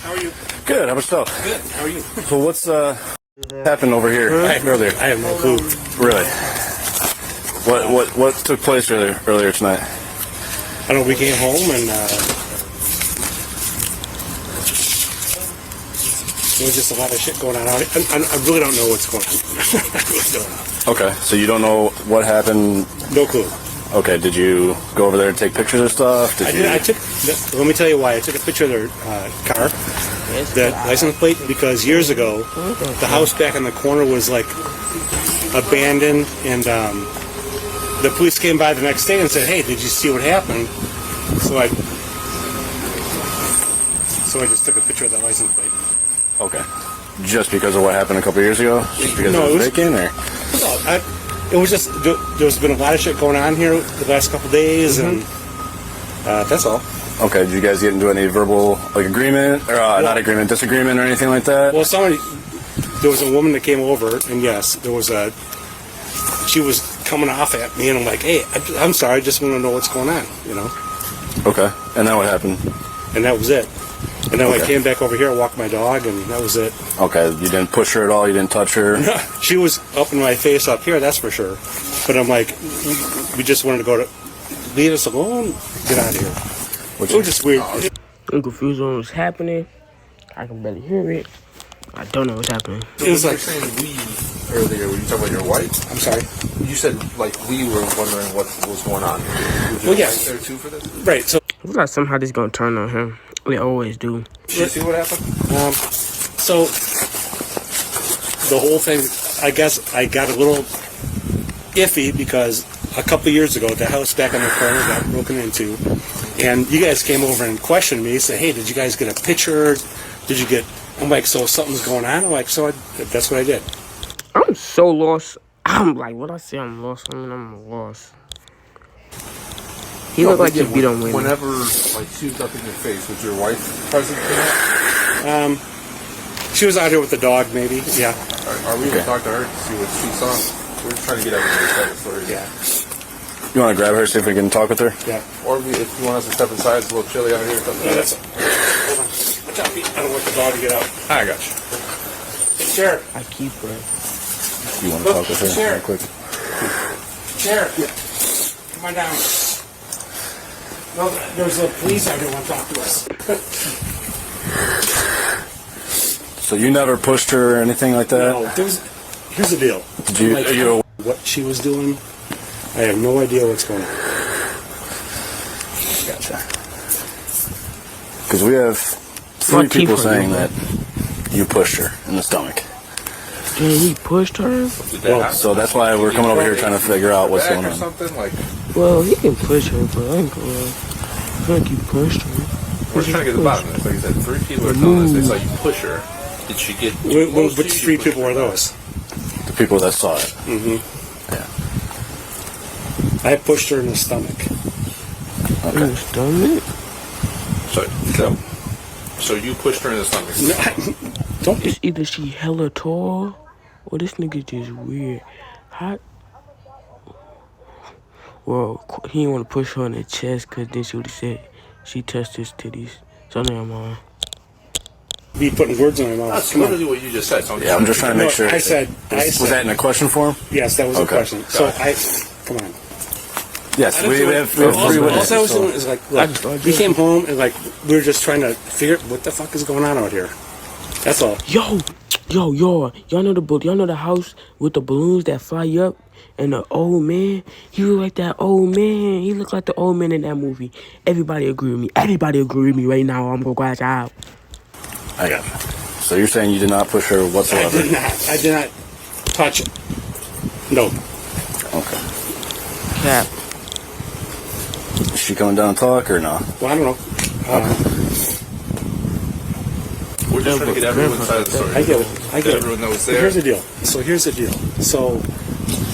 How are you? Good. How about yourself? Good. How are you? So what's happened over here earlier? I have no clue. Really? What took place earlier tonight? I know we came home and there was just a lot of shit going on. I really don't know what's going on. I really don't know. Okay, so you don't know what happened? No clue. Okay, did you go over there and take pictures of stuff? Let me tell you why. I took a picture of their car, the license plate, because years ago, the house back in the corner was like abandoned, and the police came by the next day and said, "Hey, did you see what happened?" So I just took a picture of that license plate. Okay. Just because of what happened a couple years ago? Just because it was vacant, or? It was just, there's been a lot of shit going on here the last couple days, and that's all. Okay, did you guys get into any verbal agreement, or not agreement, disagreement, or anything like that? Well, there was a woman that came over, and yes, she was coming off at me, and I'm like, hey, I'm sorry, I just want to know what's going on, you know? Okay, and then what happened? And that was it. And then I came back over here, walked my dog, and that was it. Okay, you didn't push her at all? You didn't touch her? She was up in my face up here, that's for sure. But I'm like, we just wanted to go to, leave us alone, get out of here. It was just weird. I'm confused on what's happening. I can barely hear it. I don't know what's happening. It was like saying we earlier when you talking about your wife. I'm sorry. You said like we were wondering what was going on. Well, yes. There too for this. Right. So I feel like somehow this is gonna turn on him. They always do. Did you see what happened? So the whole thing, I guess, I got a little iffy because a couple years ago, the house back in the corner got broken into, and you guys came over and questioned me. Said, "Hey, did you guys get a picture? Did you get?" I'm like, "So something's going on." I'm like, "So that's what I did." I'm so lost. I'm like, what I say? I'm lost. I mean, I'm lost. He looked like he beat on Wayne. Whenever like she was up in your face, was your wife present for that? She was out here with the dog, maybe. Yeah. Are we gonna talk to her to see what she saw? We're just trying to get everything started for her. Yeah. You want to grab her, see if we can talk with her? Yeah. Or if you want us to step inside, it's a little chilly out here. Or something like that. Hold on. Watch out, Pete. I don't want the dog to get out. I got you. Hey, Sheriff. I keep her. You want to talk with her real quick? Sheriff. Come on down. No, there's a police out here want to talk to us. So you never pushed her or anything like that? No, here's the deal. Did you? Like, what she was doing, I have no idea what's going on. Gotcha. Because we have three people saying that you pushed her in the stomach. Dang, he pushed her? Well, so that's why we're coming over here trying to figure out what's going on. Something like Well, he can push her, but I ain't gonna think he pushed her. we're trying to get to the bottom of this. Like I said, 3 people are telling us they saw you push her. Did she get? Which 3 people are those? The people that saw it. Mm-hmm. Yeah. I pushed her in the stomach. In the stomach? So you pushed her in the stomach. No, don't. It's either she hella tall, or this nigga just weird. Hot. Well, he didn't want to push her in the chest, because then she would have said she touched his titties. So never mind. Be putting words in my mouth. That's literally what you just said. So Yeah, I'm just trying to make sure. I said. Was that in a question form? Yes, that was a question. So come on. Yes, we have 3 All I witnesses. was doing is like, look, we came home and like we were just trying to figure out what the fuck is going on out here. That's all. Y'all know y'all know the house with the balloons that fly up, and the old man. He look like that old man. He looked like the old man in that movie. Everybody agree with me. Everybody agree with me right now. I'm gonna go out. I got it. So you're saying you did not push her whatsoever? I did not touch it. No. Okay. Cap. Is she coming down to talk or no? Well, I don't know. we're just trying to get everyone's side of the story. I get it. Everyone knows there. Here's the deal. So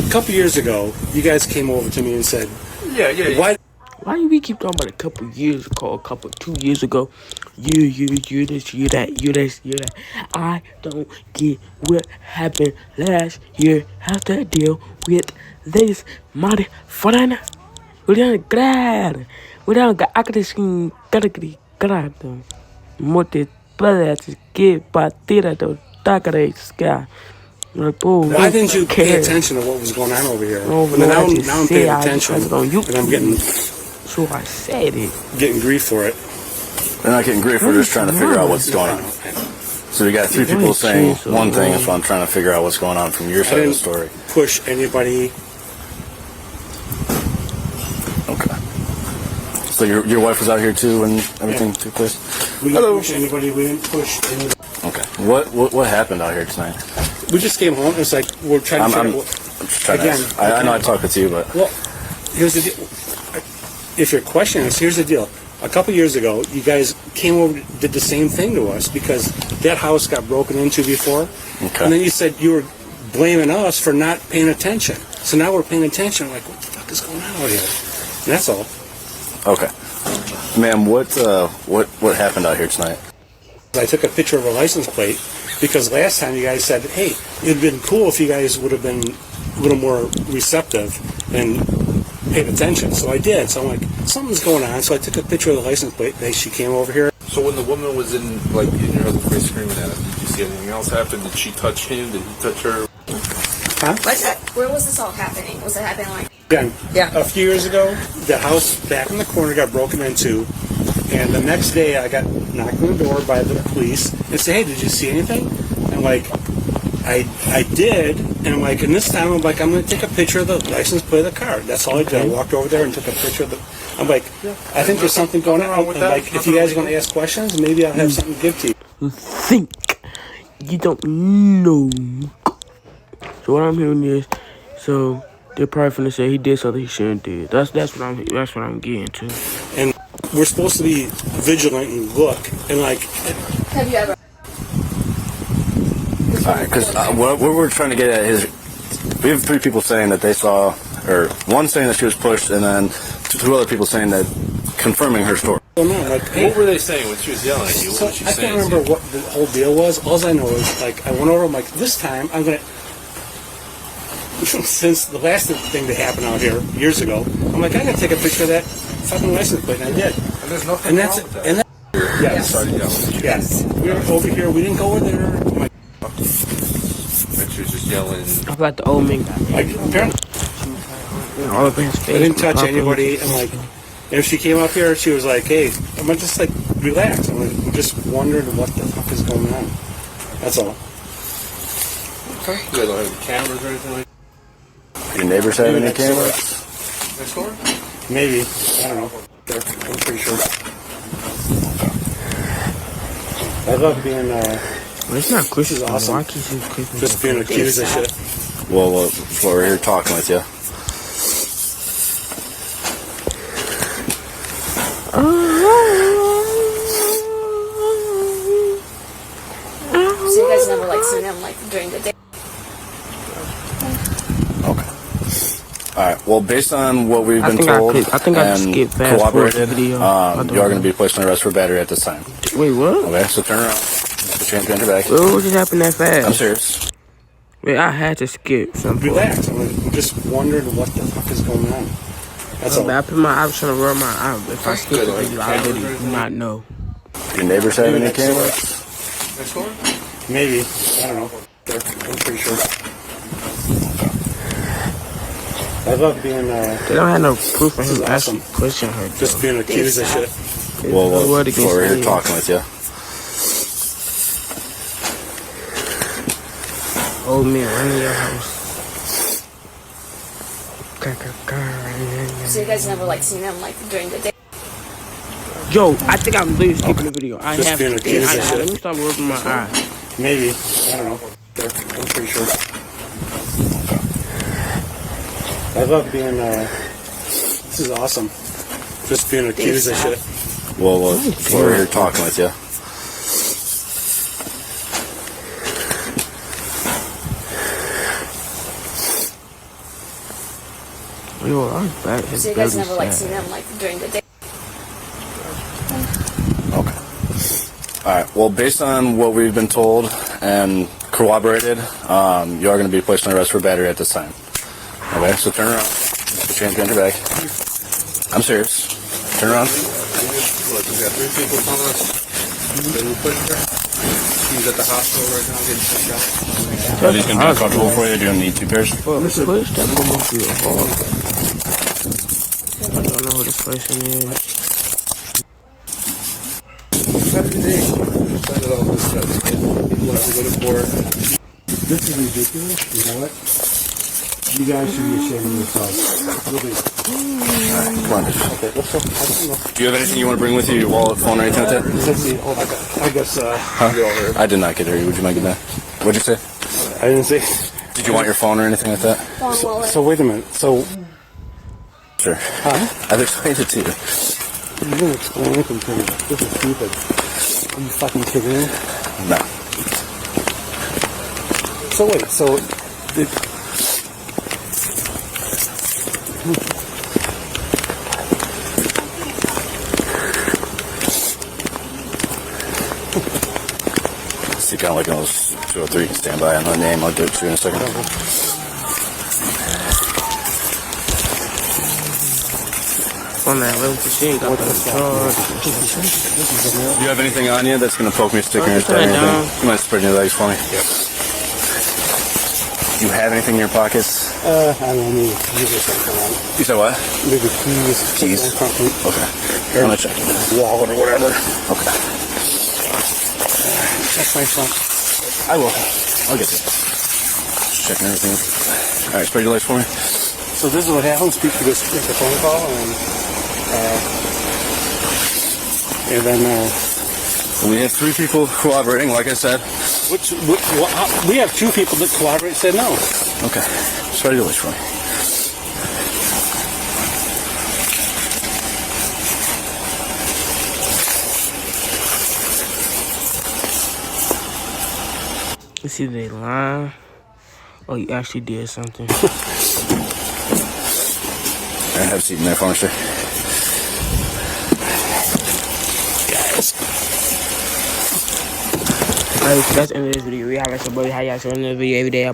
a couple years ago, you guys came over to me and said, Yeah. Why do we keep talking about a couple years ago, 2 years ago? You this, you that. I don't get what happened last year. Have to deal with this motherfucker. We don't got. I could have seen. Mote puedes que batida do taca da sky. Like, boy, Why didn't you pay care? attention to what was going on over here? No, And no, now, I just now I'm said paying I just attention, had it on YouTube. and I'm getting So I said it. grief for it. We're not getting grief. We're just trying to figure out what's going on. So we got three people saying one thing, so I'm trying to figure out what's going on from your side of the story. Push anybody. Okay. So your wife was out here too, and everything took place. We didn't push anybody. We didn't push anybody. Okay. What happened out here tonight? We just came home. It's like we're trying to figure out. I'm just trying Again, to. I know I talked with you, but Well, here's the deal. If your question is, here's the deal. A couple years ago, you guys came over, did the same thing to us because that house got broken into before. Okay. And then you said you were blaming us for not paying attention. So now we're paying attention. Like, what the fuck is going on out here? And that's all. okay, ma'am. What happened out here tonight? I took a picture of a license plate because last time you guys said, hey, it'd been cool if you guys would have been a little more receptive and paid attention. So I did. So I'm like, something's going on. So I took a picture of the license plate. She came over here. So when the woman was in your husband's face screaming at him, did you see anything else happen? Did she touch him? Did he touch her? Where was this all happening? Was it happening like? Again, Yeah. a few years ago, the house back in the corner got broken into, and the next day I got knocked on the door by the police and said, "Hey, did you see anything?" And like, I did, and like, and this time I'm like, I'm going to take a picture of the license plate of the car. That's all I did. I walked over there and took a picture of the. I'm like, I think there's something going on. with And that. like, if you guys are going to ask questions, maybe I'll have something to give to you. You think you don't know. So what I'm hearing is, so they're probably finna say he did something he shouldn't did. That's what I'm getting to. And we're supposed to be vigilant and look, and like, Have you ever? All right, because what we're trying to get at is, we have three people saying that they saw, or one saying that she was pushed, and then two other people saying that, confirming her story. I don't know, like, hey, What were they saying when she was yelling at you? What so was she I saying? can't remember what the whole deal was. All I know is, like, I went over. I'm like, this time I'm gonna. Since the last thing that happened out here years ago, I'm like, I'm gonna take a picture of that fucking license plate, and I did. And there's nothing And that's wrong with that. and that, yes, Sorry, yelling. yes. We were over here. We didn't go over there. I'm like, And she was just yelling. I feel like the old man got apparently, all up in his I face. didn't touch anybody. And like, and if she came up here, she was like, hey, I'm just like, relax. I'm just wondering what the fuck is going on. That's all. Okay. You guys don't have any cameras or anything like Your neighbors have Maybe any next door. cameras? that? Next door? Maybe. I don't know. I'm pretty sure. I love being Well, it's not Christmas. This is awesome. Why keep you Christmas? just being accused of shit. Well, we're here talking with you. So you guys never like seen him like during the day? Okay. All right. Well, based on what we've I been think I told could- I think I could and skip fast forward the cooperated, video. you I don't are going know. to be placed on arrest for battery at this time. Wait, what? Okay. So turn around. Put your hands behind your back. What just happened that fast? I'm serious. Wait, I had to skip something. Relax. I'm just wondering what the fuck is going on. That's all. I was trying to roll my eye. If I skip the video, I really do not know. Your neighbors have Maybe any next door. cameras? Next door? Maybe. I don't know. I'm pretty sure. I love being They don't have no proof of This is him actually awesome. pushing her. just being accused of shit. Well, no word against we're here me. talking with you. Old man running your house. So you guys never like seen him like during the day? Yo, I think I'm literally skipping the video. I Just have being to. accused of shit. Let me stop rubbing my eye. Maybe. I don't know. I'm pretty sure. I love being this is awesome. Just being accused of shit. Well, we're here talking with you. Yo, I'm back. So you guys never like seen him like during the day? Okay. All right. Well, based on what we've been told and corroborated, you are going to be placed on arrest for battery at this time. Okay. So turn around. Put your hands behind your back. I'm serious. Turn around. Look, we got three people telling us that you pushed her. He's at the hospital right now getting checked out. Are these going to be uncomfortable for you? Do you need 2 pairs? But push that move through the hall. I don't know who this person is. Happy day. Excited all this stuff. People have to go to court. This is ridiculous. You know what? You guys should be ashamed of yourselves. Really. Come on. Okay, let's go. Do you have anything you want to bring with you? Your wallet, phone, or anything like that? Let's see. Oh, I guess. Huh? I did not get her. Would you mind getting that? What'd you say? I didn't say. Did you want your phone or anything like that? Phone wallet. So wait a minute. So Sure. I've explained it to you. you didn't explain anything to me. This is stupid. Are you fucking kidding me? No. So wait. So. See, kind of like those 203. You can stand by on the name. I'll do it to you in a second. Oh man, wait till she ain't got the charge. Do you have anything on you that's going to poke me, stick in your Put stomach or it down. anything? You mind spreading your legs for me? Yep. Do you have anything in your pockets? I don't know. Maybe keys or something. You said what? Maybe keys. Keys? Something. Okay. I'm going to check. Wallet or whatever. Okay. That's my phone. I will. I'll get you. Just checking everything. All right, spread your legs for me. So this is what happens. People just make a phone call and then We have 3 people cooperating, like I said. we have 2 people that collaborate said no. Okay. Spread your legs for me. You see they lying, or you actually did something. All right, have a seat in there for me, sir. Alright, so that's the end of this video. We have some buddy. How y'all showing the video every day?